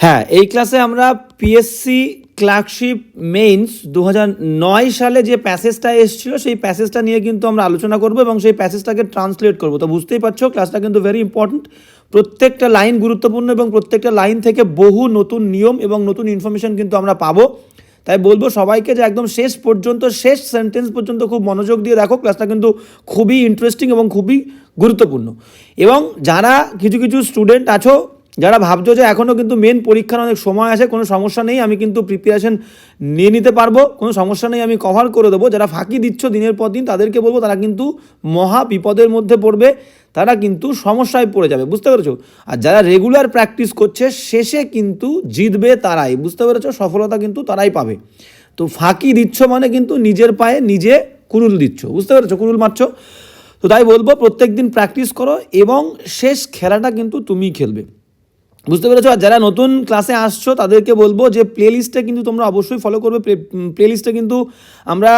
হ্যাঁ, এই ক্লাসে আমরা পিএসসি ক্লার্কশিপ মেইনস 2009 সালে যে প্যাসেজটা এসেছিল সেই প্যাসেজটা নিয়ে কিন্তু আমরা আলোচনা করব এবং সেই প্যাসেজটাকে ট্রান্সলেট করব। তো বুঝতেই পারছো ক্লাসটা কিন্তু ভেরি ইম্পর্ট্যান্ট, প্রত্যেকটা লাইন গুরুত্বপূর্ণ এবং প্রত্যেকটা লাইন থেকে বহু নতুন নিয়ম এবং নতুন ইনফরমেশন কিন্তু আমরা পাবো। তাই বলবো সবাইকে যে একদম শেষ পর্যন্ত, শেষ সেন্টেন্স পর্যন্ত খুব মনোযোগ দিয়ে দেখো, ক্লাসটা কিন্তু খুবই ইন্টারেস্টিং এবং খুবই গুরুত্বপূর্ণ। এবং যারা কিছু কিছু স্টুডেন্ট আছো যারা ভাবছো যে এখনও কিন্তু মেন পরীক্ষার অনেক সময় আছে, কোনো সমস্যা নেই, আমি কিন্তু প্রিপারেশন নিয়ে নিতে পারবো, কোনো সমস্যা নেই, আমি কভার করে দেবো। যারা ফাঁকি দিচ্ছ দিনের পর দিন তাদেরকে বলবো তারা কিন্তু মহা বিপদের মধ্যে পড়বে, তারা কিন্তু সমস্যায় পড়ে যাবে, বুঝতে পেরেছো? আর যারা রেগুলার প্র্যাকটিস করছে শেষে কিন্তু জিতবে তারাই, বুঝতে পেরেছো? সফলতা কিন্তু তারাই পাবে। তো ফাঁকি দিচ্ছ মানে কিন্তু নিজের পায়ে নিজে কুরুল দিচ্ছ, বুঝতে পেরেছো? কুরুল মারছো। তো তাই বলবো প্রত্যেক দিন প্র্যাকটিস করো এবং শেষ খেলাটা কিন্তু তুমিই খেলবে, বুঝতে পেরেছো? আর যারা নতুন ক্লাসে আসছো তাদেরকে বলবো যে প্লেলিস্টে কিন্তু তোমরা অবশ্যই ফলো করবে। প্লেলিস্টে কিন্তু আমরা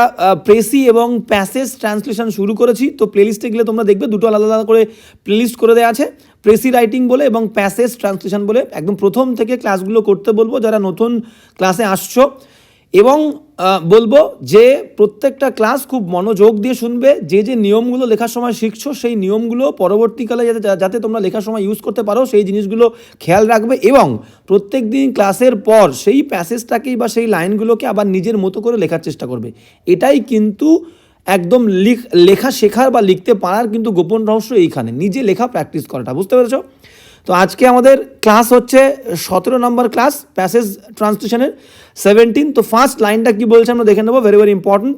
প্রেসি এবং প্যাসেজ ট্রান্সলেশন শুরু করেছি। তো প্লেলিস্টে গেলে তোমরা দেখবে দুটো আলাদা আলাদা করে প্লেলিস্ট করে দেওয়া আছে, প্রেসি রাইটিং বলে এবং প্যাসেজ ট্রান্সলেশন বলে। একদম প্রথম থেকে ক্লাসগুলো করতে বলবো যারা নতুন ক্লাসে আসছো, এবং বলবো যে প্রত্যেকটা ক্লাস খুব মনোযোগ দিয়ে শুনবে। যে যে নিয়মগুলো লেখার সময় শিখছো সেই নিয়মগুলো পরবর্তীকালে যাতে তোমরা লেখার সময় ইউজ করতে পারো সেই জিনিসগুলো খেয়াল রাখবে। এবং প্রত্যেক দিন ক্লাসের পর সেই প্যাসেজটাকেই বা সেই লাইনগুলোকে আবার নিজের মতো করে লেখার চেষ্টা করবে। এটাই কিন্তু একদম লেখা শেখার বা লিখতে পারার কিন্তু গোপন রহস্য এইখানে, নিজে লেখা প্র্যাকটিস করাটা, বুঝতে পেরেছো? তো আজকে আমাদের ক্লাস হচ্ছে 17 নম্বর ক্লাস প্যাসেজ ট্রান্সলেশনের 17। তো ফার্স্ট লাইনটা কি বলছে আমরা দেখে নেবো, ভেরি ভেরি ইম্পর্ট্যান্ট।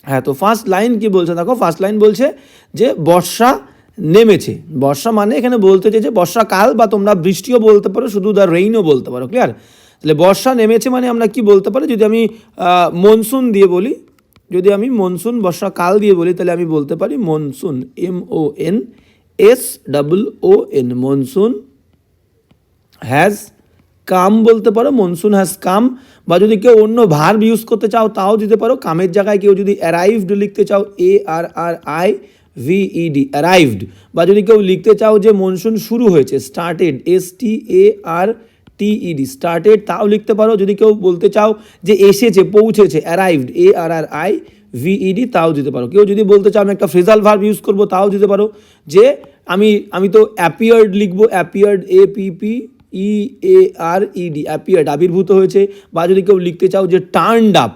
হ্যাঁ, তো ফার্স্ট লাইন কি বলছে দেখো, ফার্স্ট লাইন বলছে যে বর্ষা নেমেছে। বর্ষা মানে এখানে বলতে চাইছে বর্ষাকাল, বা তোমরা বৃষ্টিও বলতে পারো, শুধু দ্য রেইনও বলতে পারো, ক্লিয়ার? তাহলে বর্ষা নেমেছে মানে আমরা কি বলতে পারি, যদি আমি মনসুন দিয়ে বলি, যদি আমি মনসুন বর্ষাকাল দিয়ে বলি তাহলে আমি বলতে পারি monsoon, MONSOON, monsoon has come বলতে পারো, মনসুন হ্যাজ কাম। বা যদি কেউ অন্য ভার্ব ইউজ করতে চাও তাও দিতে পারো। কামের জায়গায় কেউ যদি অ্যারাইভড লিখতে চাও, ARRIVED, অ্যারাইভড। বা যদি কেউ লিখতে চাও যে মনসুন শুরু হয়েছে, স্টার্টেড, STARTED, স্টার্টেড, তাও লিখতে পারো। যদি কেউ বলতে চাও যে এসেছে, পৌঁছেছে, অ্যারাইভড, ARRIVED, তাও দিতে পারো। কেউ যদি বলতে চাও আমি একটা ফ্রেজাল ভার্ব ইউজ করবো, তাও দিতে পারো। যে আমি তো অ্যাপিয়ার্ড লিখবো, অ্যাপিয়ার্ড, APPEARED, অ্যাপিয়ার্ড, আবির্ভূত হয়েছে। বা যদি কেউ লিখতে চাও যে টার্নড আপ,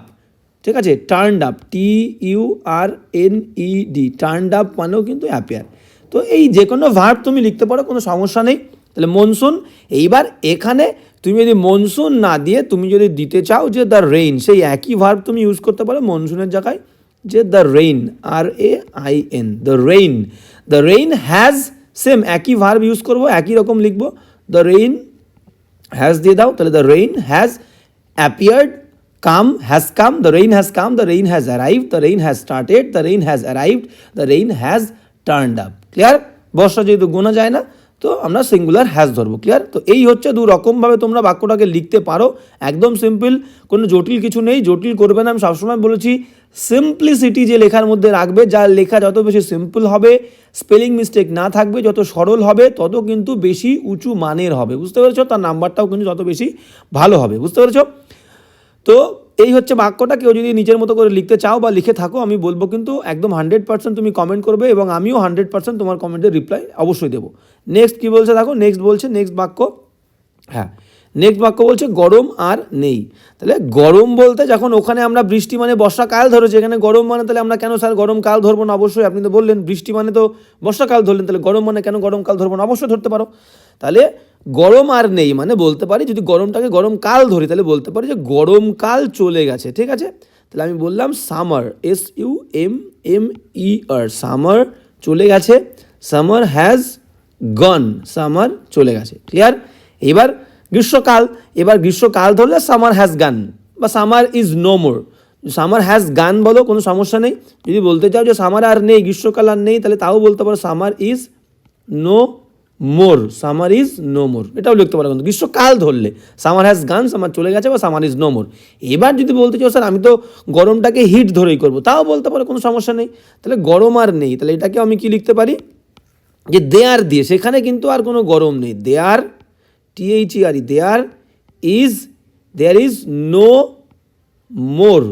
ঠিক আছে, turned up, TURNED, turned up মানেও কিন্তু অ্যাপিয়ার। তো এই যে কোনো ভার্ব তুমি লিখতে পারো, কোনো সমস্যা নেই। তাহলে মনসুন। এইবার এখানে তুমি যদি মনসুন না দিয়ে তুমি যদি দিতে চাও যে দ্য রেইন, সেই একই ভার্ব তুমি ইউজ করতে পারো মনসুনের জায়গায়, যে the rain, RAIN, the rain has, same একই ভার্ব ইউজ করবো, একই রকম লিখবো, দ্য রেইন হ্যাজ দিয়ে দাও। তাহলে the rain has appeared, come, has come, the rain has come, the rain has arrived, the rain has started, the rain has arrived, the rain has turned up, clear? বর্ষা যেহেতু গোনা যায় না তো আমরা সিঙ্গুলার হ্যাজ ধরবো, clear? তো এই হচ্ছে দু রকমভাবে তোমরা বাক্যটাকে লিখতে পারো, একদম সিম্পল, কোনো জটিল কিছু নেই। জটিল করবে না, আমি সবসময় বলেছি সিম্পলিসিটি যে লেখার মধ্যে রাখবে, যার লেখা যত বেশি সিম্পল হবে, স্পেলিং মিস্টেক না থাকবে, যত সরল হবে তত কিন্তু বেশি উঁচু মানের হবে, বুঝতে পেরেছো? তার নাম্বারটাও কিন্তু যত বেশি ভালো হবে, বুঝতে পেরেছো? তো এই হচ্ছে বাক্যটা। কেউ যদি নিজের মতো করে লিখতে চাও বা লিখে থাকো আমি বলবো কিন্তু একদম 100% তুমি কমেন্ট করবে এবং আমিও 100% তোমার কমেন্টের রিপ্লাই অবশ্যই দেবো। নেক্সট কি বলছে দেখো, নেক্সট বলছে, নেক্সট বাক্য, হ্যাঁ নেক্সট বাক্য বলছে গরম আর নেই। তাহলে গরম বলতে যখন ওখানে আমরা বৃষ্টি মানে বর্ষাকাল ধরেছি, এখানে গরম মানে তাহলে আমরা কেন স্যার গরমকাল ধরবো না? অবশ্যই আপনি তো বললেন বৃষ্টি মানে তো বর্ষাকাল ধরলেন, তাহলে গরম মানে কেন গরমকাল ধরবো না? অবশ্যই ধরতে পারো। তাহলে গরম আর নেই মানে বলতে পারি, যদি গরমটাকে গরমকাল ধরি তাহলে বলতে পারি যে গরমকাল চলে গেছে, ঠিক আছে? তাহলে আমি বললাম সামার, SUMMER, সামার চলে গেছে, সামার হ্যাজ গন, সামার চলে গেছে, ক্লিয়ার? এবার গ্রীষ্মকাল, এবার গ্রীষ্মকাল ধরলে সামার হ্যাজ গান বা summer is no more. Summer has gone বলো, কোনো সমস্যা নেই। যদি বলতে চাও যে সামার আর নেই, গ্রীষ্মকাল আর নেই, তাহলে তাও বলতে পারো summer is no more, summer is no more, এটাও লিখতে পারো। কিন্তু গ্রীষ্মকাল ধরলে সামার হ্যাজ গান, সামার চলে গেছে বা সামার ইজ নো মোর। এবার যদি বলতে চাও স্যার আমি তো গরমটাকে হিট ধরেই করবো, তাও বলতে পারো, কোনো সমস্যা নেই। তাহলে গরম আর নেই, তাহলে এটাকে আমি কি লিখতে পারি যে দেয়ার দিয়ে, সেখানে কিন্তু আর কোনো গরম নেই, দেয়ার THERE, there is no more,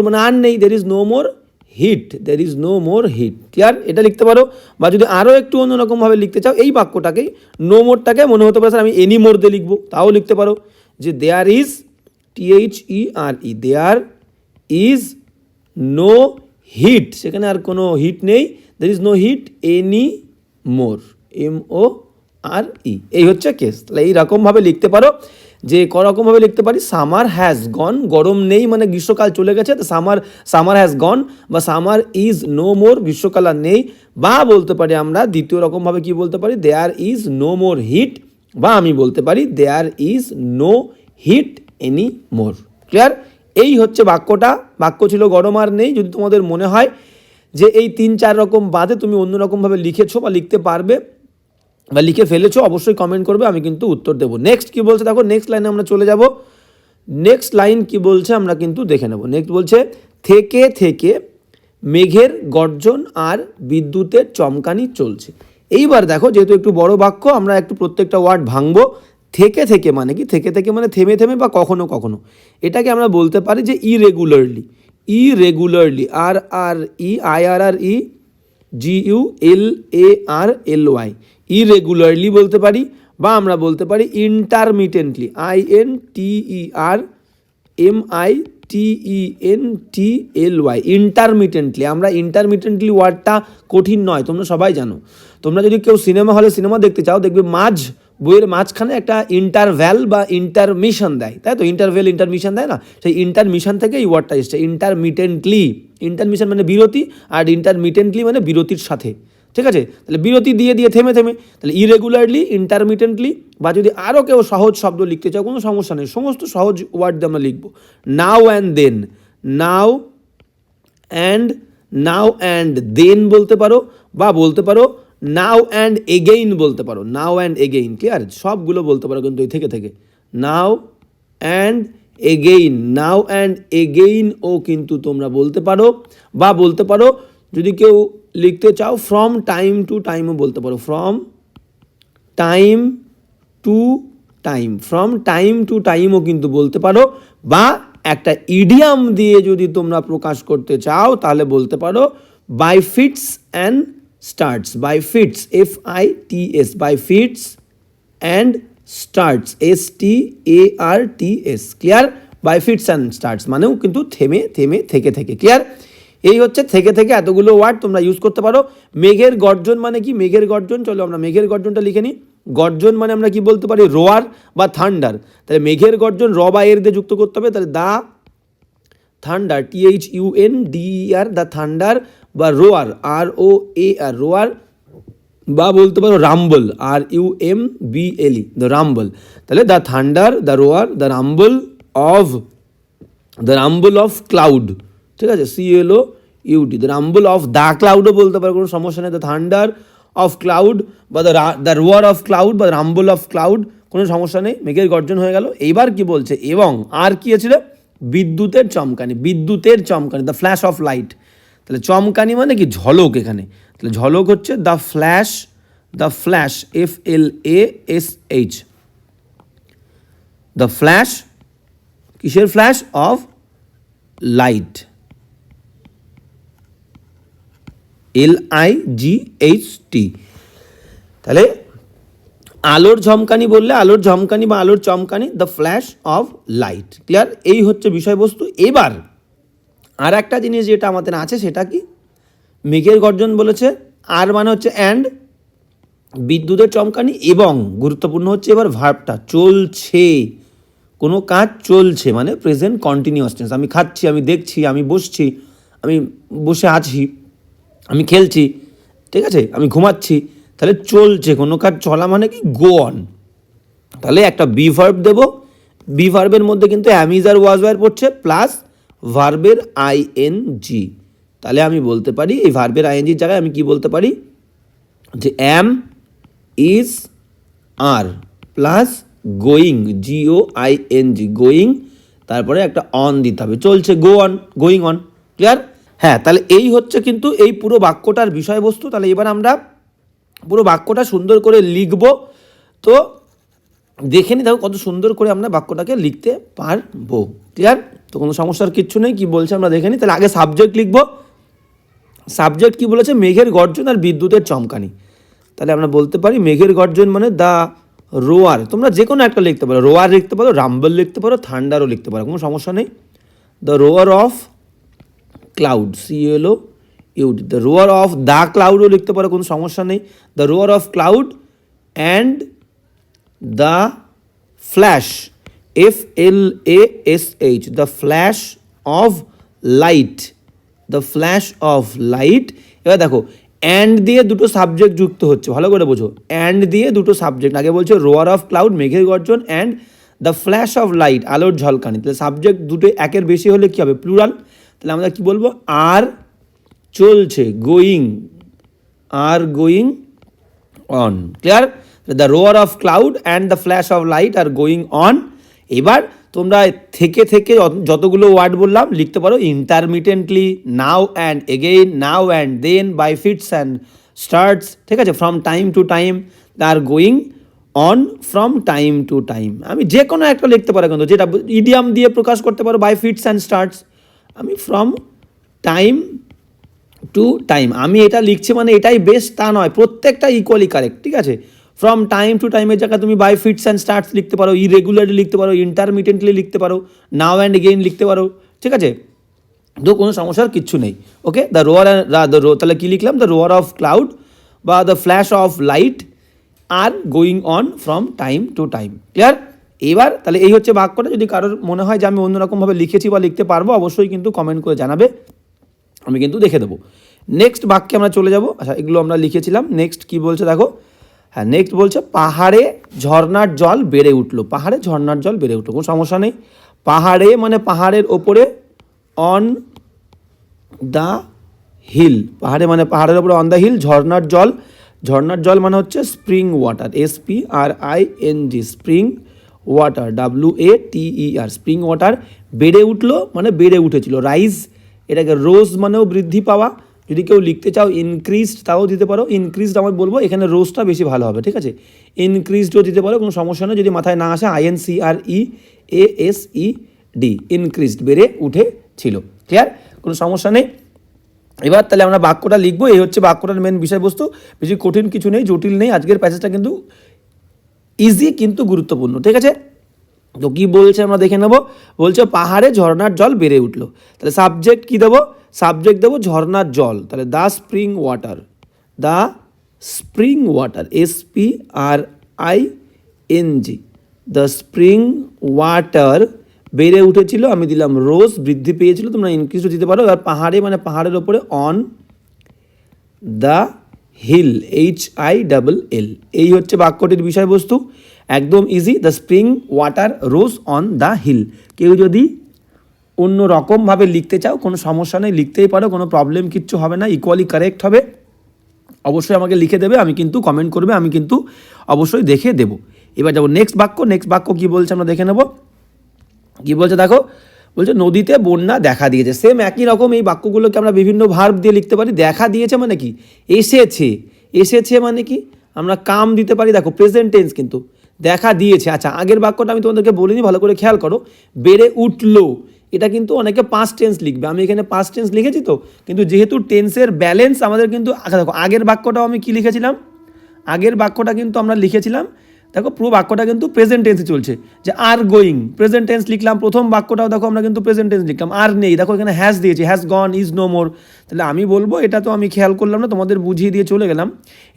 মানে আর নেই, there is no more heat, there is no more heat. Clear? এটা লিখতে পারো, বা যদি আরও একটু অন্যরকমভাবে লিখতে চাও এই বাক্যটাকেই, নো মোরটাকে মনে হতে পারে স্যার আমি এনি মোর দিয়ে লিখবো, তাও লিখতে পারো যে there is THERE, there is no heat, সেখানে আর কোনো হিট নেই, there is no heat any more, MORE, এই হচ্ছে কেস। তাহলে এইরকমভাবে লিখতে পারো, যে করকমভাবে লিখতে পারি সামার হ্যাজ গন, গরম নেই মানে গ্রীষ্মকাল চলে গেছে, তো সামার হ্যাজ গন, বা সামার ইজ নো মোর, গ্রীষ্মকাল আর নেই, বা বলতে পারি আমরা দ্বিতীয় রকমভাবে কি বলতে পারি, there is no more heat, বা আমি বলতে পারি there is no heat any more. Clear? এই হচ্ছে বাক্যটা। বাক্য ছিল গরম আর নেই। যদি তোমাদের মনে হয় যে এই 3-4 রকম বাদে তুমি অন্যরকমভাবে লিখেছো বা লিখতে পারবে বা লিখে ফেলেছো, অবশ্যই কমেন্ট করবে, আমি কিন্তু উত্তর দেবো। নেক্সট কি বলছে দেখো, নেক্সট লাইনে আমরা চলে যাব। নেক্সট লাইন কি বলছে আমরা কিন্তু দেখে নেব। নেক্সট বলছে থেকে থেকে মেঘের গর্জন আর বিদ্যুতের চমকানি চলছে। এইবার দেখো, যেহেতু একটু বড় বাক্য, আমরা একটু প্রত্যেকটা ওয়ার্ড ভাঙবো। থেকে থেকে মানে কি? থেকে থেকে মানে থেমে থেমে বা কখনো কখনো। এটাকে আমরা বলতে পারি যে ইরেগুলারলি, IRRE GULARLY, ইরেগুলারলি বলতে পারি, বা আমরা বলতে পারি ইন্টারমিটেন্টলি, INTERMITENTLY, ইন্টারমিটেন্টলি। আমরা ইন্টারমিটেন্টলি ওয়ার্ডটা কঠিন নয়, তোমরা সবাই জানো। তোমরা যদি কেউ সিনেমা হলে সিনেমা দেখতে চাও, দেখবে বইয়ের মাঝখানে একটা ইন্টারভ্যাল বা ইন্টারমিশন দেয়, তাই তো? ইন্টারভ্যাল ইন্টারমিশন দেয় না? সেই ইন্টারমিশন থেকে এই ওয়ার্ডটা এসছে, ইন্টারমিটেন্টলি। ইন্টারমিশন মানে বিরতি, আর ইন্টারমিটেন্টলি মানে বিরতির সাথে। ঠিক আছে? তাহলে বিরতি দিয়ে দিয়ে থেমে থেমে, তাহলে ইরেগুলারলি, ইন্টারমিটেন্টলি। বা যদি আরও কেউ সহজ শব্দ লিখতে চাও, কোনো সমস্যা নেই, সমস্ত সহজ ওয়ার্ড দিয়ে আমরা লিখবো। নাও অ্যান্ড দেন, নাও অ্যান্ড দেন বলতে পারো, বা বলতে পারো নাও অ্যান্ড এগেইন বলতে পারো, নাও অ্যান্ড এগেইন। ক্লিয়ার? সবগুলো বলতে পারো কিন্তু এই থেকে থেকে। নাও অ্যান্ড এগেইনও কিন্তু তোমরা বলতে পারো, বা বলতে পারো যদি কেউ লিখতে চাও ফ্রম টাইম টু টাইমও বলতে পারো, ফ্রম টাইম টু টাইমও কিন্তু বলতে পারো। বা একটা ইডিয়াম দিয়ে যদি তোমরা প্রকাশ করতে চাও, তাহলে বলতে পারো by fits and starts, by fits, FITS, by fits and starts, STARTS। Clear? By fits and starts মানেও কিন্তু থেমে থেমে থেকে থেকে। ক্লিয়ার? এই হচ্ছে থেকে থেকে এতগুলো ওয়ার্ড তোমরা ইউজ করতে পারো। মেঘের গর্জন মানে কি? মেঘের গর্জন, চলো আমরা মেঘের গর্জনটা লিখে নিই। গর্জন মানে আমরা কি বলতে পারি? রোয়ার বা থান্ডার। তাহলে মেঘের গর্জন র বা এর দিয়ে যুক্ত করতে হবে, তাহলে the thunder, THUNDER, the thunder, বা রোয়ার, ROAR, রোয়ার, বা বলতে পারো রাম্বল, RUMBLE, দ্য রাম্বল। তাহলে the thunder, the roar, the rumble of cloud. ঠিক আছে? CLOUD, the rumble of the ক্লাউডও বলতে পারো, কোনো সমস্যা নেই। দ্য থান্ডার অফ ক্লাউড, বা দ্য রোয়ার অফ ক্লাউড, বা রাম্বল অফ ক্লাউড, কোনো সমস্যা নেই। মেঘের গর্জন হয়ে গেল। এইবার কি বলছে? এবং আর কি আছে? বিদ্যুতের চমকানি, দ্য ফ্ল্যাশ অফ লাইট। তাহলে চমকানি মানে কি? ঝলক। এখানে তাহলে ঝলক হচ্ছে the flash, FLASH, the flash, কিসের ফ্ল্যাশ? Of light, LIGHT। তাহলে আলোর ঝমকানি বললে আলোর ঝমকানি বা আলোর চমকানি, the flash of light. Clear? এই হচ্ছে বিষয়বস্তু। এবার আর একটা জিনিস যেটা আমাদের আছে, সেটা কি? মেঘের গর্জন বলেছে, আর মানে হচ্ছে অ্যান্ড, বিদ্যুতের চমকানি, এবং গুরুত্বপূর্ণ হচ্ছে এবার ভার্বটা, চলছে, কোনো কাজ চলছে মানে প্রেজেন্ট কন্টিনিউয়াস টেন্স। আমি খাচ্ছি, আমি দেখছি, আমি বসছি, আমি বসে আছি, আমি খেলছি, ঠিক আছে, আমি ঘুমাচ্ছি। তাহলে চলছে, কোনো কাজ চলা মানে কি? Go on. তাহলে একটা বি ভার্ব দেবো। বি ভার্বের মধ্যে কিন্তু অ্যামিজ আর ওয়াজ ওয়ার পড়ছে, প্লাস ভার্বের ING। তাহলে আমি বলতে পারি এই ভার্বের INGর জায়গায় আমি কি বলতে পারি? যে অ্যাম, is, R, plus going, GOING, going, তারপরে একটা অন দিতে হবে, চলছে, go on, going on. Clear? হ্যাঁ, তাহলে এই হচ্ছে কিন্তু এই পুরো বাক্যটার বিষয়বস্তু। তাহলে এবার আমরা পুরো বাক্যটা সুন্দর করে লিখব। তো দেখে নি, দেখো কত সুন্দর করে আমরা বাক্যটাকে লিখতে পারবো। ক্লিয়ার? তো কোনো সমস্যার কিচ্ছু নেই। কি বলছে আমরা দেখে নিই। তাহলে আগে সাবজেক্ট লিখবো। সাবজেক্ট কি বলেছে? মেঘের গর্জন আর বিদ্যুতের চমকানি। তাহলে আমরা বলতে পারি মেঘের গর্জন মানে দ্য রোয়ার। তোমরা যে কোনো একটা লিখতে পারো, রোয়ার লিখতে পারো, রাম্বল লিখতে পারো, থান্ডারও লিখতে পারো, কোনো সমস্যা নেই। The roar of cloud, CLOUD, the roar of the ক্লাউডও লিখতে পারো, কোনো সমস্যা নেই। The roar of cloud and the flash, FLASH, the flash of light, the flash of light. এবার দেখো অ্যান্ড দিয়ে দুটো সাবজেক্ট যুক্ত হচ্ছে, ভালো করে বোঝো। অ্যান্ড দিয়ে দুটো সাবজেক্ট, আগে বলছে রোয়ার অফ ক্লাউড মেঘের গর্জন and the flash of light আলোর ঝলকানি। তাহলে সাবজেক্ট দুটো একের বেশি হলে কী হবে? প্লুরাল। তাহলে আমরা কী বলবো? আর চলছে, গোয়িং, আর going on. Clear? The roar of cloud and the flash of light আর গোয়িং অন। এবার তোমরা থেকে যতগুলো ওয়ার্ড বললাম লিখতে পারো intermittently, now and again, now and then, by fits and starts, ঠিক আছে, ফ্রম টাইম টু টাইম, আর going on from time to time. আমি যে কোনো একটা লিখতে পারো, কিন্তু যেটা ইডিয়াম দিয়ে প্রকাশ করতে পারো, বাই ফিটস অ্যান্ড স্টার্টস। আমি ফ্রম টাইম টু টাইম, আমি এটা লিখছি মানে এটাই বেস্ট তা নয়, প্রত্যেকটা ইকুয়ালি কারেক্ট, ঠিক আছে। ফ্রম টাইম টু টাইমের জায়গায় তুমি বাই ফিটস অ্যান্ড স্টার্টস লিখতে পারো, ইরেগুলারলি লিখতে পারো, ইন্টারমিটেন্টলি লিখতে পারো, নাও অ্যান্ড এগেইন লিখতে পারো, ঠিক আছে। তো কোনো সমস্যার কিচ্ছু নেই। ওকে, দ্য রোয়ার, তাহলে কী লিখলাম? দ্য রোয়ার অফ ক্লাউড বা দ্য ফ্ল্যাশ অফ লাইট আর going on from time to time. Clear? এবার তাহলে এই হচ্ছে বাক্যটা। যদি কারোর মনে হয় যে আমি অন্যরকমভাবে লিখেছি বা লিখতে পারবো, অবশ্যই কিন্তু কমেন্ট করে জানাবে, আমি কিন্তু দেখে দেবো। নেক্সট বাক্যে আমরা চলে যাব। আচ্ছা, এগুলো আমরা লিখেছিলাম। নেক্সট কি বলছে দেখো। হ্যাঁ, নেক্সট বলছে পাহাড়ে ঝর্নার জল বেড়ে উঠলো। পাহাড়ে ঝর্নার জল বেড়ে উঠলো, কোনো সমস্যা নেই। পাহাড়ে মানে পাহাড়ের ওপরে, অন দ্য হিল, পাহাড়ে মানে পাহাড়ের ওপরে, অন দ্য হিল। ঝর্নার জল, ঝর্নার জল মানে হচ্ছে spring water, SPRING, spring water, WATER, spring water. বেড়ে উঠলো মানে বেড়ে উঠেছিল। রাইজ, এটাকে রোজ মানেও বৃদ্ধি পাওয়া। যদি কেউ লিখতে চাও ইনক্রিজড তাও দিতে পারো। ইনক্রিজড আমি বলবো এখানে রোজটা বেশি ভালো হবে, ঠিক আছে। ইনক্রিজডও দিতে পারো, কোনো সমস্যা নেই। যদি মাথায় না আসে INCREASED, ইনক্রিজড, বেড়ে উঠেছিল। ক্লিয়ার? কোনো সমস্যা নেই। এবার তাহলে আমরা বাক্যটা লিখবো। এই হচ্ছে বাক্যটার মেন বিষয়বস্তু। বেশি কঠিন কিছু নেই, জটিল নেই। আজকের প্যাসেজটা কিন্তু ইজি কিন্তু গুরুত্বপূর্ণ, ঠিক আছে। তো কী বলছে আমরা দেখে নেব। বলছে পাহাড়ে ঝর্নার জল বেড়ে উঠলো। তাহলে সাবজেক্ট কী দেবো? সাবজেক্ট দেবো ঝর্নার জল। তাহলে the spring water, the spring water, SPRING, the spring water বেড়ে উঠেছিল। আমি দিলাম রোজ, বৃদ্ধি পেয়েছিল। তোমরা ইনক্রিজও দিতে পারো। আর পাহাড়ে মানে পাহাড়ের ওপরে, অন দ্য হিল, HILL। এই হচ্ছে বাক্যটির বিষয়বস্তু, একদম easy. The spring water rose on the hill. কেউ যদি অন্য রকমভাবে লিখতে চাও, কোনো সমস্যা নেই, লিখতেই পারো, কোনো প্রবলেম কিচ্ছু হবে না, ইকুয়ালি কারেক্ট হবে। অবশ্যই আমাকে লিখে দেবে, আমি কিন্তু কমেন্ট করবে, আমি কিন্তু অবশ্যই দেখে দেবো। এবার যাবো নেক্সট বাক্য। নেক্সট বাক্য কী বলছে আমরা দেখে নেব। কী বলছে দেখো। বলছে নদীতে বন্যা দেখা দিয়েছে। সেম একই রকম এই বাক্যগুলোকে আমরা বিভিন্ন ভার্ব দিয়ে লিখতে পারি। দেখা দিয়েছে মানে কি? এসেছে। এসেছে মানে কি? আমরা কাম দিতে পারি। দেখো প্রেজেন্ট টেন্স কিন্তু, দেখা দিয়েছে। আচ্ছা, আগের বাক্যটা আমি তোমাদেরকে বলিনি, ভালো করে খেয়াল করো। বেড়ে উঠলো, এটা কিন্তু অনেকে পাস্ট টেন্স লিখবে। আমি এখানে পাস্ট টেন্স লিখেছি তো, কিন্তু যেহেতু টেন্সের ব্যালেন্স আমাদের কিন্তু, আচ্ছা দেখো আগের বাক্যটাও আমি কি লিখেছিলাম, আগের বাক্যটা কিন্তু আমরা লিখেছিলাম, দেখো পুরো বাক্যটা কিন্তু প্রেজেন্ট টেন্সে চলছে, যে আর গোয়িং, প্রেজেন্ট টেন্স লিখলাম। প্রথম বাক্যটাও দেখো আমরা কিন্তু প্রেজেন্ট টেন্স লিখলাম। আর নেই, দেখো এখানে হ্যাজ দিয়েছি, has gone, is no more. তাহলে আমি বলবো, এটা তো আমি খেয়াল করলাম না, তোমাদের বুঝিয়ে দিয়ে চলে গেলাম।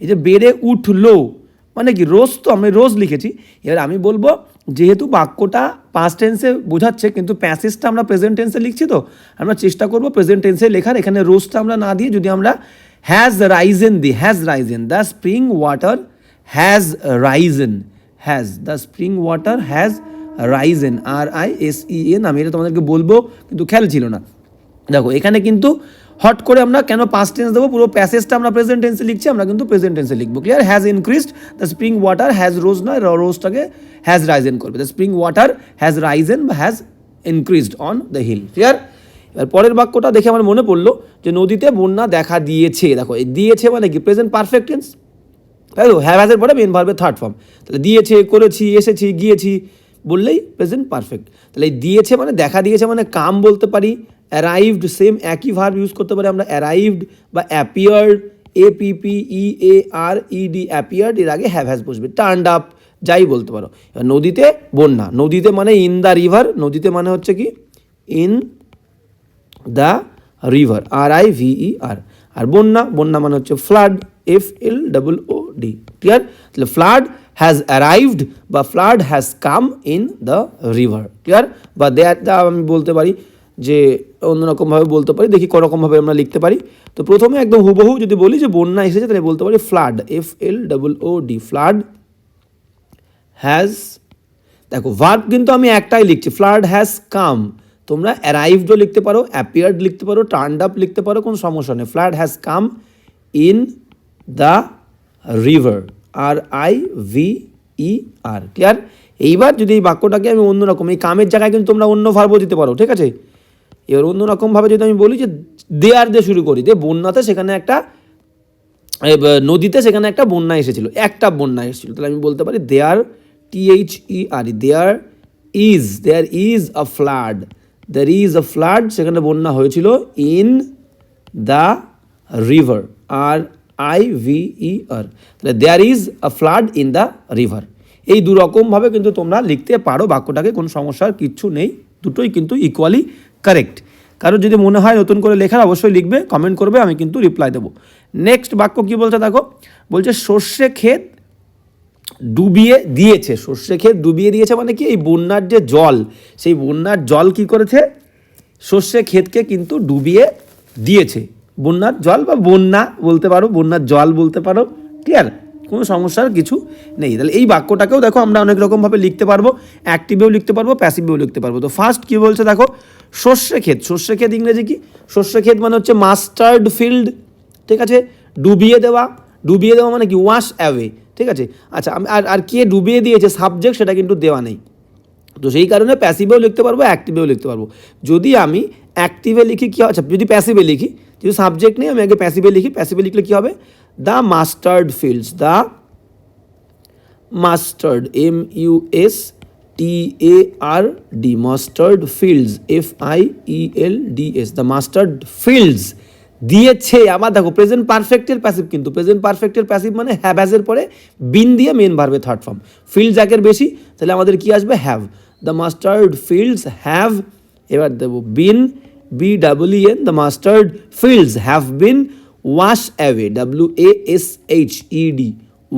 এই যে বেড়ে উঠলো মানে কি? রোজ, তো আমি রোজ লিখেছি। এবার আমি বলবো, যেহেতু বাক্যটা পাস্ট টেন্সে বোঝাচ্ছে, কিন্তু প্যাসেজটা আমরা প্রেজেন্ট টেন্সে লিখছি, তো আমরা চেষ্টা করবো প্রেজেন্ট টেন্সে লেখার। এখানে রোজটা আমরা না দিয়ে যদি আমরা হ্যাজ রাইজেন দিই, has Ryzen, the spring water has Ryzen, has, the spring water has Ryzen, RISEN। আমি এটা তোমাদেরকে বলবো, কিন্তু খেয়াল ছিল না। দেখো এখানে কিন্তু হট করে আমরা কেন পাস্ট টেন্স দেবো? পুরো প্যাসেজটা আমরা প্রেজেন্ট টেন্সে লিখছি, আমরা কিন্তু প্রেজেন্ট টেন্সে লিখবো। Clear? Has increased the spring water, has rose নয়, রোজটাকে হ্যাজ রাইজেন করবে। The spring water has risen বা has increased on the hill. Clear? এবার পরের বাক্যটা দেখে আমার মনে পড়লো যে নদীতে বন্যা দেখা দিয়েছে। দেখো এই দিয়েছে মানে কি? Present perfect tense. তাই তো, হ্যাভ হ্যাজের পরে মেন ভার্বের থার্ড ফর্ম। তাহলে দিয়েছে, করেছি, এসেছি, গিয়েছি বললেই প্রেজেন্ট পারফেক্ট। তাহলে এই দিয়েছে মানে দেখা দিয়েছে মানে কাম বলতে পারি, অ্যারাইভড সেম একই ভার্ব ইউজ করতে পারি আমরা, অ্যারাইভড বা অ্যাপিয়ার্ড, APPEARED অ্যাপিয়ার্ড, এর আগে হ্যাভ হ্যাজ বসবে, টার্নড আপ যাই বলতে পারো। এবার নদীতে বন্যা, নদীতে মানে ইন দ্য রিভার, নদীতে মানে হচ্ছে কি ইন দ্য রিভার, RIVER। আর বন্যা, বন্যা মানে হচ্ছে ফ্লাড, FLOOD। ক্লিয়ার? তাহলে ফ্লাড হ্যাজ অ্যারাইভড বা flood has come in the river. Clear? বা দেয়ার আমি বলতে পারি যে অন্যরকমভাবে বলতে পারি, দেখি কোনোরকমভাবে আমরা লিখতে পারি। তো প্রথমে একদম হুবহু যদি বলি যে বন্যা এসেছে, তাহলে বলতে পারি ফ্লাড, FLOOD, ফ্লাড হ্যাজ, দেখো ভার্ব কিন্তু আমি একটাই লিখছি, ফ্লাড হ্যাজ কাম। তোমরা অ্যারাইভডও লিখতে পারো, অ্যাপিয়ার্ড লিখতে পারো, টার্নড আপ লিখতে পারো, কোনো সমস্যা নেই। Flood has come in the river, RIVER। Clear? এইবার যদি এই বাক্যটাকে আমি অন্যরকম, এই কামের জায়গায় কিন্তু তোমরা অন্য ভার্বও দিতে পারো, ঠিক আছে? এবার অন্যরকমভাবে যদি আমি বলি যে দেয়ার দিয়ে শুরু করি, যে বন্যাতে সেখানে একটা নদীতে সেখানে একটা বন্যা এসেছিল, একটা বন্যা এসেছিল, তাহলে আমি বলতে পারি there, THERE, there is a flood, there is a flood, সেখানে বন্যা হয়েছিল, ইন দ্য রিভার, RIVER। তাহলে there is a flood in the river. এই দুরকমভাবে কিন্তু তোমরা লিখতে পারো বাক্যটাকে, কোনো সমস্যার কিচ্ছু নেই, দুটোই কিন্তু ইকুয়ালি কারেক্ট। কারণ যদি মনে হয় নতুন করে লেখার, অবশ্যই লিখবে, কমেন্ট করবে, আমি কিন্তু রিপ্লাই দেবো। নেক্সট বাক্য কি বলছে দেখো, বলছে সর্ষে ক্ষেত ডুবিয়ে দিয়েছে। সর্ষে ক্ষেত ডুবিয়ে দিয়েছে মানে কি, এই বন্যার যে জল, সেই বন্যার জল কি করেছে, সর্ষে ক্ষেতকে কিন্তু ডুবিয়ে দিয়েছে। বন্যার জল বা বন্যা বলতে পারো, বন্যার জল বলতে পারো। ক্লিয়ার? কোনো সমস্যার কিছু নেই। তাহলে এই বাক্যটাকেও দেখো আমরা অনেক রকমভাবে লিখতে পারবো, অ্যাক্টিভেও লিখতে পারবো, প্যাসিভেও লিখতে পারবো। তো ফার্স্ট কী বলছে দেখো, সর্ষে ক্ষেত। সর্ষে ক্ষেত ইংরেজি কি? সর্ষে ক্ষেত মানে হচ্ছে মাস্টার্ড ফিল্ড, ঠিক আছে? ডুবিয়ে দেওয়া, ডুবিয়ে দেওয়া মানে কি ওয়াশ অ্যাওয়ে, ঠিক আছে? আচ্ছা, আমি আর কে ডুবিয়ে দিয়েছে সাবজেক্ট সেটা কিন্তু দেওয়া নেই, তো সেই কারণে প্যাসিভেও লিখতে পারবো, অ্যাক্টিভেও লিখতে পারবো। যদি আমি অ্যাক্টিভে লিখি কী, আচ্ছা যদি প্যাসিভে লিখি, যদি সাবজেক্ট নেই আমি আগে প্যাসিভে লিখি, প্যাসিভে লিখলে কী হবে, the mustard fields, the mustard, MUSTARD, mustard fields, FIELDS, the mustard fields দিয়েছে। আবার দেখো প্রেজেন্ট পারফেক্টের প্যাসিভ, কিন্তু প্রেজেন্ট পারফেক্টের প্যাসিভ মানে হ্যাভ হ্যাজের পরে বিন দিয়ে মেন ভার্বে থার্ড ফর্ম, ফিল্ডস একের বেশি, তাহলে আমাদের কি আসবে, have. The mustard fields have, এবার দেবো বিন, BEEN, the mustard fields have bin wash away, WASHED,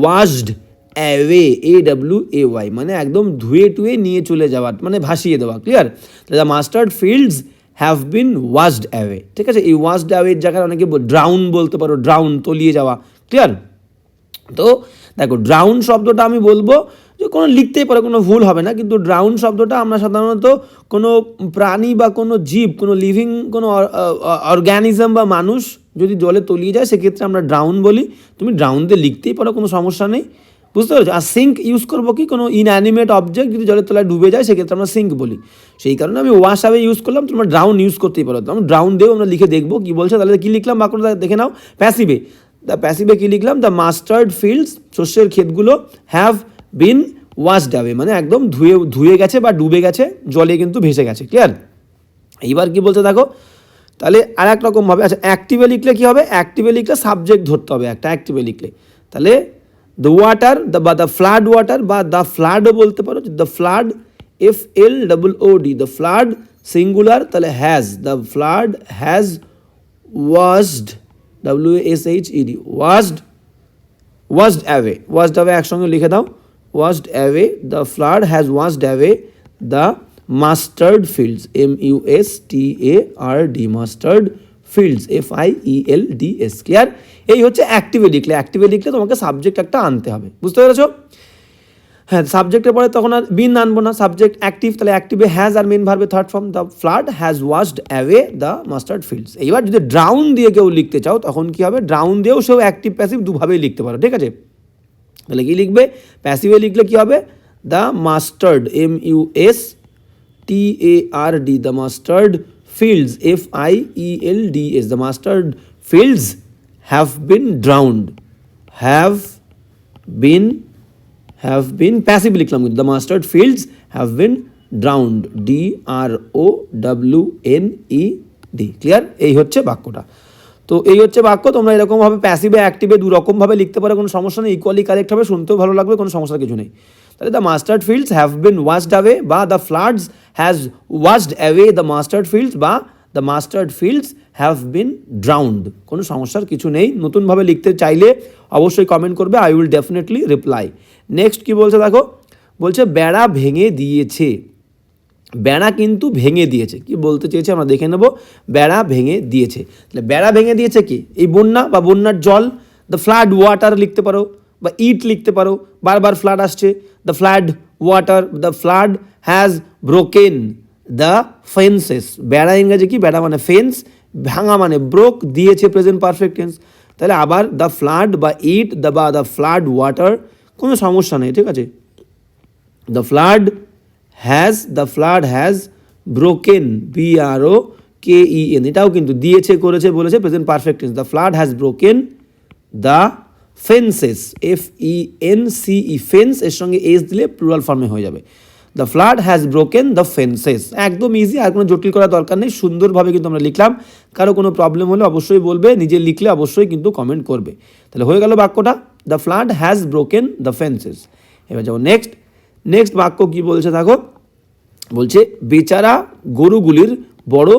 washed away, AWAY, মানে একদম ধুয়ে টুয়ে নিয়ে চলে যাওয়া, মানে ভাসিয়ে দেওয়া। ক্লিয়ার? তাহলে the mustard fields have been washed away, ঠিক আছে? এই ওয়াশড অ্যাওয়ের জায়গায় অনেকে ড্রাউন বলতে পারো, ড্রাউন তলিয়ে যাওয়া। ক্লিয়ার? তো দেখো ড্রাউন শব্দটা আমি বলবো যে কোনো লিখতেই পারে, কোনো ভুল হবে না, কিন্তু ড্রাউন শব্দটা আমরা সাধারণত কোনো প্রাণী বা কোনো জীব, কোনো লিভিং কোনো অর্গ্যানিজম বা মানুষ যদি জলে তলিয়ে যায় সেক্ষেত্রে আমরা ড্রাউন বলি। তুমি ড্রাউন দিয়ে লিখতেই পারো, কোনো সমস্যা নেই, বুঝতে পেরেছো? আর সিঙ্ক ইউজ করবো কি, কোনো ইনঅ্যানিমেট অবজেক্ট যদি জলের তলায় ডুবে যায় সেক্ষেত্রে আমরা সিঙ্ক বলি। সেই কারণে আমি ওয়াশ অ্যাওয়ে ইউজ করলাম, তোমরা ড্রাউন ইউজ করতেই পারো। তো আমরা ড্রাউন দিয়েও আমরা লিখে দেখবো কী বলছে। তাহলে কী লিখলাম বাক্যটা দেখে নাও, প্যাসিভে, দ্য প্যাসিভে কী লিখলাম, দ্য মাস্টার্ড ফিল্ডস, শস্যের ক্ষেতগুলো, হ্যাভ বিন ওয়াশড অ্যাওয়ে, মানে একদম ধুয়ে গেছে বা ডুবে গেছে, জলে কিন্তু ভেসে গেছে। ক্লিয়ার? এইবার কি বলছে দেখো, তাহলে আর এক রকমভাবে, আচ্ছা অ্যাক্টিভে লিখলে কী হবে, অ্যাক্টিভে লিখলে সাবজেক্ট ধরতে হবে একটা, অ্যাক্টিভে লিখলে তাহলে দ্য ওয়াটার, বা দ্য ফ্লাড ওয়াটার, বা দ্য ফ্লাডও বলতে পারো, the flood, FLOOD, the flood singular, তাহলে has, the flood has washed, WASHED, washed away, washed away একসঙ্গে লিখে দাও, washed away, the flood has washed away the mustard fields, MUSTARD, mustard fields, FIELDS। Clear? এই হচ্ছে অ্যাক্টিভে লিখলে। অ্যাক্টিভে লিখলে তোমাকে subject একটা আনতে হবে, বুঝতে পেরেছো? হ্যাঁ, সাবজেক্টের পরে তখন আর বিন আনবো না, সাবজেক্ট অ্যাক্টিভ, তাহলে অ্যাক্টিভে হ্যাজ আর মেন ভার্বে third form, the flood has washed away the mustard fields. এইবার যদি ড্রাউন দিয়ে কেউ লিখতে চাও তখন কি হবে, ড্রাউন দিয়েও সেও অ্যাক্টিভ প্যাসিভ দুভাবেই লিখতে পারো, ঠিক আছে? তাহলে কি লিখবে, প্যাসিভে লিখলে কি হবে, the mustard, MUSTARD, the mustard fields, FIELDS, the mustard fields have been drowned, have been, have been passive লিখলাম কিন্তু, the mustard fields have been drowned, DROWNED। Clear? এই হচ্ছে বাক্যটা। তো এই হচ্ছে বাক্য। তোমরা এরকমভাবে প্যাসিভে অ্যাক্টিভে দুরকমভাবে লিখতে পারো, কোনো সমস্যা নেই, ইকুয়ালি কারেক্ট হবে, শুনতেও ভালো লাগবে, কোনো সমস্যার কিছু নেই। তাহলে the mustard fields have been washed away, বা the floods has washed away the mustard fields, বা the mustard fields have been drowned, কোনো সমস্যার কিছু নেই। নতুনভাবে লিখতে চাইলে অবশ্যই কমেন্ট করবে, I will definitely reply. Next কি বলছে দেখো, বলছে বেড়া ভেঙে দিয়েছে। বেড়া কিন্তু ভেঙে দিয়েছে, কি বলতে চেয়েছে আমরা দেখে নেব। বেড়া ভেঙে দিয়েছে, তাহলে বেড়া ভেঙে দিয়েছে কি? এই বন্যা বা বন্যার জল। দ্য ফ্লাড ওয়াটার লিখতে পারো, বা ইট লিখতে পারো, বারবার ফ্লাড আসছে। The flood water, the flood has broken the fences. বেড়া ইংরেজি কি? বেড়া মানে ফেন্স, ভাঙা মানে ব্রোক, দিয়েছে প্রেজেন্ট পারফেক্ট টেন্স। তাহলে আবার দ্য ফ্লাড বা ইট বা দ্য ফ্লাড ওয়াটার, কোনো সমস্যা নেই, ঠিক আছে। The flood has broken, BROKEN, এটাও কিন্তু দিয়েছে, করেছে, বলেছে, present perfect tense. The flood has broken the fences, FENCE, fence এর সঙ্গে এস দিলে প্লুরাল ফর্মে হয়ে যাবে। The flood has broken the fences, একদম ইজি, আর কোনো জটিল করার দরকার নেই, সুন্দরভাবে কিন্তু আমরা লিখলাম। কারো কোনো প্রবলেম হলে অবশ্যই বলবে, নিজে লিখলে অবশ্যই কিন্তু কমেন্ট করবে। তাহলে হয়ে গেল বাক্যটা, the flood has broken the fences. এবার যাবো নেক্সট বাক্য কি বলছে দেখো, বলছে বেচারা গরুগুলির বড়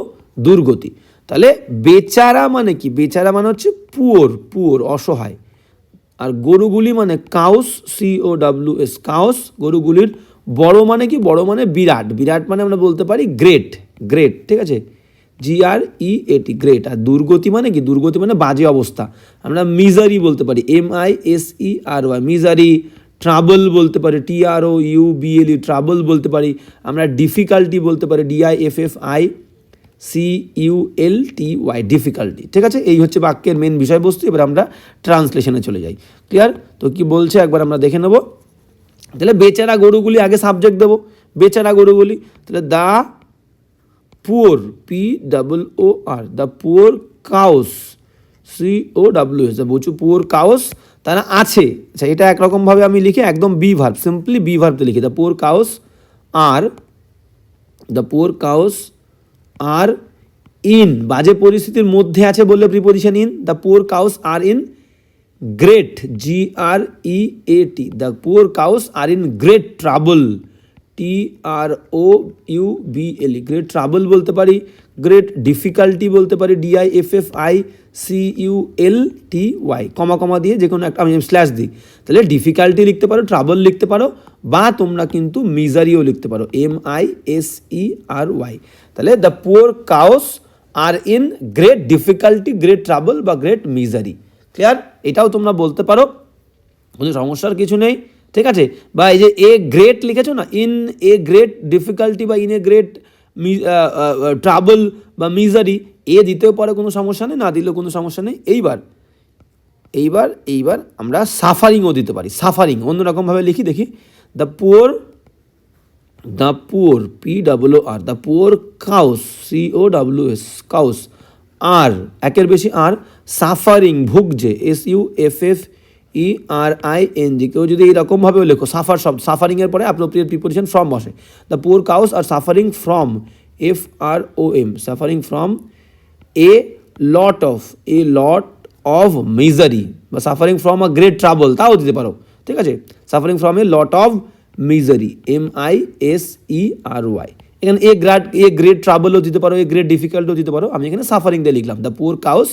দুর্গতি। তাহলে বেচারা মানে কি? বেচারা মানে হচ্ছে পুয়োর, অসহায়। আর গরুগুলি মানে কাউস, COWS, কাউস। গরুগুলির বড় মানে কি? বড় মানে বিরাট মানে আমরা বলতে পারি গ্রেট, ঠিক আছে, GREAT, গ্রেট। আর দুর্গতি মানে কি? দুর্গতি মানে বাজে অবস্থা, আমরা মিজারি বলতে পারি, MISERY, মিজারি। ট্রাবল বলতে পারি, TROUBLE, ট্রাবল বলতে পারি। আমরা ডিফিকাল্টি বলতে পারি, DIFFICULTY, ডিফিকাল্টি। ঠিক আছে, এই হচ্ছে বাক্যের মেন বিষয়বস্তু। এবার আমরা ট্রান্সলেশনে চলে যাই। ক্লিয়ার? তো কি বলছে একবার আমরা দেখে নেব। তাহলে বেচারা গরুগুলি, আগে সাবজেক্ট দেবো, বেচারা গরুগুলি। তাহলে the poor, POOR, the poor cows, COWS, বুঝছো, পুয়ার কাউস, তারা আছে। আচ্ছা, এটা একরকমভাবে আমি লিখি, একদম বি ভার্ব, সিম্পলি বি ভার্বতে লিখি। The poor cows R in, বাজে পরিস্থিতির মধ্যে আছে বললে preposition in. The poor cows R in great, GREAT, the poor cows R in great trouble, TROUBLE, great trouble বলতে পারি, গ্রেট ডিফিকাল্টি বলতে পারি, DIFFICULTY, কমা দিয়ে যে কোনো একটা আমি স্ল্যাশ দিই, তাহলে ডিফিকাল্টি লিখতে পারো, ট্রাবল লিখতে পারো, বা তোমরা কিন্তু মিজারিও লিখতে পারো, MISERY। তাহলে the poor cows R in great difficulty, great trouble বা গ্রেট মিজারি। ক্লিয়ার? এটাও তোমরা বলতে পারো, কোনো সমস্যার কিছু নেই। ঠিক আছে, বা এই যে এ গ্রেট লিখেছো না, ইন এ গ্রেট ডিফিকাল্টি বা ইন এ গ্রেট ট্রাবল বা মিজারি, এ দিতেও পারে, কোনো সমস্যা নেই, না দিলেও কোনো সমস্যা নেই। এইবার আমরা সাফারিংও দিতে পারি। সাফারিং অন্যরকমভাবে লিখি, দেখি। The poor POOR, the poor cows, COWS, cows আর, একের বেশি আর, সাফারিং ভুগছে, SUFFERING। কেউ যদি এইরকমভাবেও লেখো, সাফার শব্দ, সাফারিংয়ের পরে অ্যাপ্রোপ্রিয়েট প্রিপোজিশন ফ্রম বসে। The poor cows are suffering from, FROM, suffering from a lot of misery, বা suffering from a great trouble, তাও দিতে পারো। ঠিক আছে, suffering from a lot of misery, MISERY। এখানে এ গ্রেট ট্রাবলও দিতে পারো, এ গ্রেট ডিফিকাল্টও দিতে পারো। আমি এখানে সাফারিং দিয়ে লিখলাম। The poor cows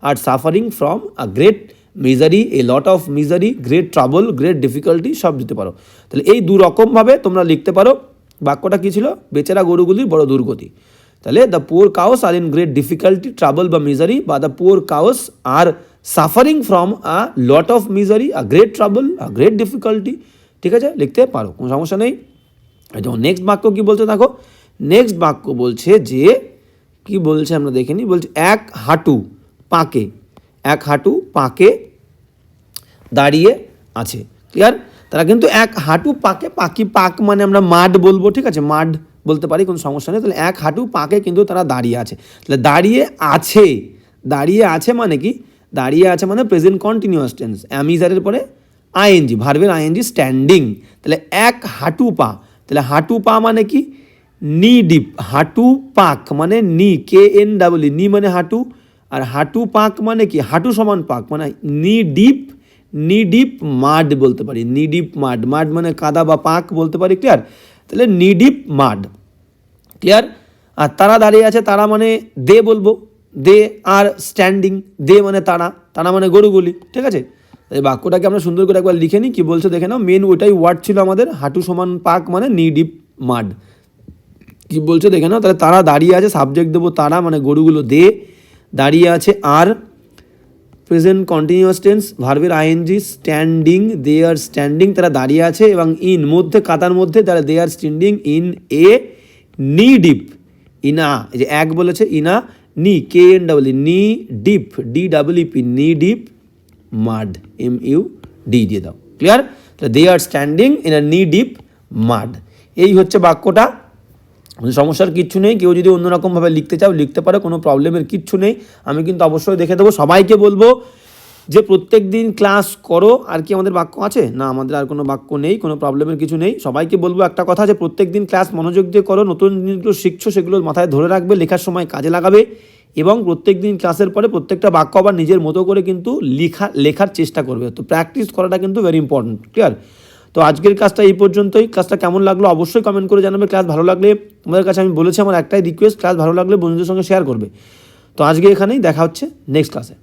are suffering from a great misery, A lot of misery, great trouble, great difficulty, সব দিতে পারো। তাহলে এই দু রকমভাবে তোমরা লিখতে পারো। বাক্যটা কী ছিল? বেচারা গরুগুলির বড় দুর্গতি। তাহলে the poor cows R in great difficulty, trouble বা মিজারি, বা the poor cows are suffering from a lot of misery, a great trouble, a great difficulty. ঠিক আছে, লিখতে পারো, কোনো সমস্যা নেই। যেমন নেক্সট বাক্য কী বলছে দেখো। নেক্সট বাক্য বলছে যে, কি বলছে আমরা দেখে নিই। বলছে এক হাঁটু পাকে দাঁড়িয়ে আছে। ক্লিয়ার? তারা কিন্তু এক হাঁটু পাকে, পাক মানে আমরা মাড বলবো, ঠিক আছে, মাড বলতে পারি, কোনো সমস্যা নেই। তাহলে এক হাঁটু পাকে কিন্তু তারা দাঁড়িয়ে আছে। তাহলে দাঁড়িয়ে আছে মানে কি? দাঁড়িয়ে আছে মানে প্রেজেন্ট কন্টিনিউয়াস টেন্স, অ্যামিজারের পরে আইএনজি, ভার্বের আইএনজি স্ট্যান্ডিং। তাহলে এক হাঁটু পা, তাহলে হাঁটু পা মানে কি, নি ডিপ, হাঁটু পাক মানে নি, KNW, নি মানে হাঁটু, আর হাঁটু পাক মানে কি, হাঁটু সমান পাক মানে নি ডিপ, নি ডিপ মাড বলতে পারি, নি ডিপ মাড, মাড মানে কাদা বা পাক বলতে পারি, ক্লিয়ার। তাহলে নি ডিপ মাড, ক্লিয়ার। আর তারা দাঁড়িয়ে আছে, তারা মানে দে বলবো, দে আর স্ট্যান্ডিং, দে মানে তারা, তারা মানে গরুগুলি, ঠিক আছে। এই বাক্যটাকে আমরা সুন্দর করে একবার লিখে নিই, কী বলছে দেখে নাও। মেন ওইটাই ওয়ার্ড ছিল আমাদের, হাঁটু সমান পাক মানে নি ডিপ মাড। কী বলছে দেখে নাও, তাহলে তারা দাঁড়িয়ে আছে, সাবজেক্ট দেবো তারা মানে গরুগুলো, দে দাঁড়িয়ে আছে, আর প্রেজেন্ট কন্টিনিউয়াস টেন্স ভার্বের আইএনজি স্ট্যান্ডিং, দে আর স্ট্যান্ডিং, তারা দাঁড়িয়ে আছে, এবং ইন মধ্যে কাতার মধ্যে, তারা দে আর স্ট্যান্ডিং ইন এ নি ডিপ, ইনা, এই যে এক বলেছে, ইনা নি, KNW, নি ডিপ, DEEP, নি ডিপ মাড, MUD দিয়ে দাও, ক্লিয়ার। তাহলে দে আর স্ট্যান্ডিং ইন আ নি ডিপ মাড, এই হচ্ছে বাক্যটা। সমস্যার কিচ্ছু নেই, কেউ যদি অন্যরকমভাবে লিখতে চাও লিখতে পারো, কোনো প্রবলেমের কিচ্ছু নেই। আমি কিন্তু অবশ্যই দেখে দেবো। সবাইকে বলবো যে প্রত্যেক দিন ক্লাস করো। আর কি আমাদের বাক্য আছে না, আমাদের আর কোনো বাক্য নেই, কোনো প্রবলেমের কিছু নেই। সবাইকে বলবো একটা কথা, যে প্রত্যেক দিন ক্লাস মনোযোগ দিয়ে করো, নতুন জিনিসগুলো শিখছো সেগুলো মাথায় ধরে রাখবে, লেখার সময় কাজে লাগাবে, এবং প্রত্যেক দিন ক্লাসের পরে প্রত্যেকটা বাক্য আবার নিজের মতো করে কিন্তু লেখার চেষ্টা করবে। তো প্র্যাকটিস করাটা কিন্তু ভেরি ইম্পর্টেন্ট, ক্লিয়ার। তো আজকের ক্লাসটা এই পর্যন্তই। ক্লাসটা কেমন লাগলো অবশ্যই কমেন্ট করে জানাবে। ক্লাস ভালো লাগলে, তোমাদের কাছে আমি বলেছি আমার একটাই রিকোয়েস্ট, ক্লাস ভালো লাগলে বন্ধুদের সঙ্গে শেয়ার করবে। তো আজকে এখানেই, দেখা হচ্ছে নেক্সট ক্লাসে।